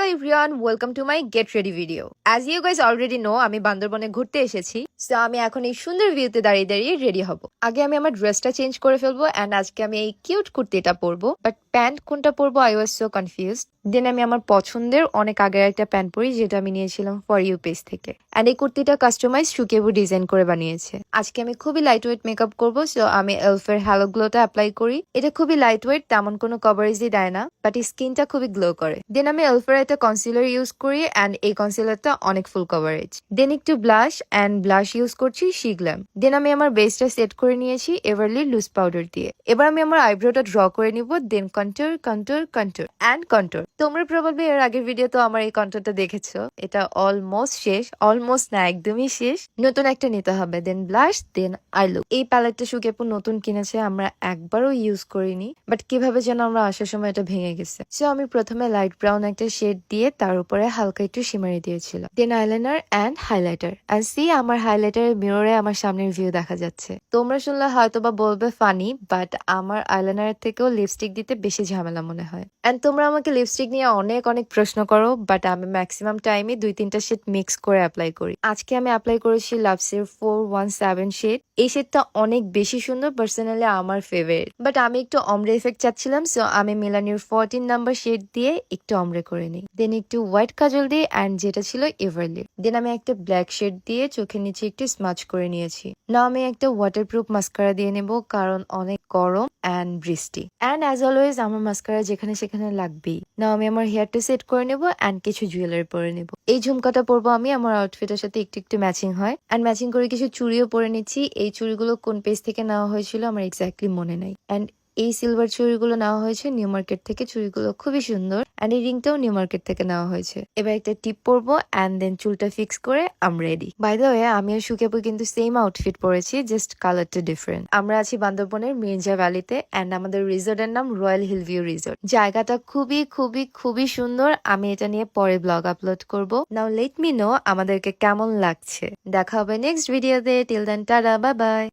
everyone, welcome to my get ready video. As you guys already know, আমি বান্দরবনে ঘুরতে এসেছি। সো আমি এখন এই সুন্দর ভিউতে দাঁড়িয়ে দাঁড়িয়ে রেডি হব। আগে আমি আমার ড্রেসটা চেঞ্জ করে ফেলবো এন্ড আজকে আমি এই কিউট কুর্তিটা পরবো, বাট প্যান্ট কোনটা পরবো আই ওয়াজ সো কনফিউজড। দেন আমি আমার পছন্দের অনেক আগের একটা প্যান্ট পরি যেটা আমি নিয়েছিলাম ফর ইউ পেজ থেকে, এন্ড এই কুর্তিটা কাস্টমাইজ সুকেবু ডিজাইন করে বানিয়েছে। আজকে আমি খুবই লাইট ওয়েট মেকআপ করবো, সো আমি এলফের হ্যালো গ্লোটা অ্যাপ্লাই করি। এটা খুবই লাইট ওয়েট, তেমন কোনো কভারেজই দেয় না, বাট স্কিনটা খুবই গ্লো করে। দেন আমি এলফের একটা কনসিলার ইউজ করি এন্ড এই কনসিলারটা অনেক ফুল কভারেজ। দেন একটু ব্লাশ এন্ড ব্লাশ ইউজ করছি শিগ্ল্যাম। দেন আমি আমার বেসটা সেট করে নিয়েছি এভারলি লুজ পাউডার দিয়ে। এবার আমি আমার আইব্রোটা ড্র করে নিব। Then contour contour contour and contour. তোমরা প্রবাবলি এর আগের ভিডিওতে আমার এই কন্টুরটা দেখেছো। এটা অলমোস্ট শেষ, অলমোস্ট না একদমই শেষ। নতুন একটা নিতে হবে। দেন ব্লাশ, দেন আই লুক। এই প্যালেটটা সুকেপু নতুন কিনেছে, আমরা একবারও ইউজ করিনি, বাট কিভাবে যেন আমরা আসার সময় এটা ভেঙে গেছে। সো আমি প্রথমে লাইট ব্রাউন একটা শেড দিয়ে তার উপরে হালকা একটু শিমারি দিয়েছিলাম। Then eyeliner and highlighter. And see আমার হাইলাইটারের মিররে আমার সামনের ভিউ দেখা যাচ্ছে। তোমরা শুনলে হয়তো বা বলবে ফানি, বাট আমার আইলাইনারের থেকেও লিপস্টিক দিতে বেশি ঝামেলা মনে হয়। এন্ড তোমরা আমাকে লিপস্টিক নিয়ে অনেক অনেক প্রশ্ন করো, বাট আমি ম্যাক্সিমাম টাইমে 2-3টা শেড মিক্স করে অ্যাপ্লাই করি। আজকে আমি অ্যাপ্লাই করেছি লাভসের 417 শেড। এই শেডটা অনেক বেশি সুন্দর, পার্সোনালি আমার ফেভারিট। বাট আমি একটু অমরে ইফেক্ট চাচ্ছিলাম, সো আমি মিলানির 14 নাম্বার শেড দিয়ে একটু অমরে করে নিই। দেন একটু হোয়াইট কাজল দিয়ে এন্ড যেটা ছিল এভারলি। দেন আমি একটা ব্ল্যাক শেড দিয়ে চোখের নিচে একটু স্মাচ করে নিয়েছি। না আমি একটা ওয়াটারপ্রুফ মাস্কারা দিয়ে নেব, কারণ অনেক গরম এন্ড বৃষ্টি। এন্ড অ্যাজ অলওয়েজ আমার মাস্কারা যেখানে সেখানে লাগবেই। না আমি আমার হেয়ারটা সেট করে নেব এন্ড কিছু জুয়েলারি পরে নেব। এই ঝুমকাটা পরবো আমি, আমার আউটফিটের সাথে একটু একটু ম্যাচিং হয়। এন্ড ম্যাচিং করে কিছু চুড়িও পরে নিচ্ছি। এই চুড়িগুলো কোন পেজ থেকে নেওয়া হয়েছিল আমার এক্স্যাক্টলি মনে নাই। এন্ড এই সিলভার চুড়িগুলো নেওয়া হয়েছে নিউ মার্কেট থেকে। চুড়িগুলো খুবই সুন্দর এন্ড এই রিংটাও নিউ মার্কেট থেকে নেওয়া হয়েছে। এবার একটা টিপ পরবো এন্ড দেন চুলটা ফিক্স করে am ready. By the way আমি আর সুকেপু কিন্তু সেম আউটফিট পরেছি, জাস্ট কালারটা ডিফারেন্ট। আমরা আছি বান্দরবনের মির্জা ভ্যালিতে এন্ড আমাদের রিসোর্টের নাম রয়্যাল হিল ভিউ রিসোর্ট। জায়গাটা খুবই খুবই খুবই সুন্দর। আমি এটা নিয়ে পরে ব্লগ আপলোড করব। নাও লেট মি নো আমাদেরকে কেমন লাগছে। দেখা হবে নেক্সট ভিডিওতে। Till then tata, bye by.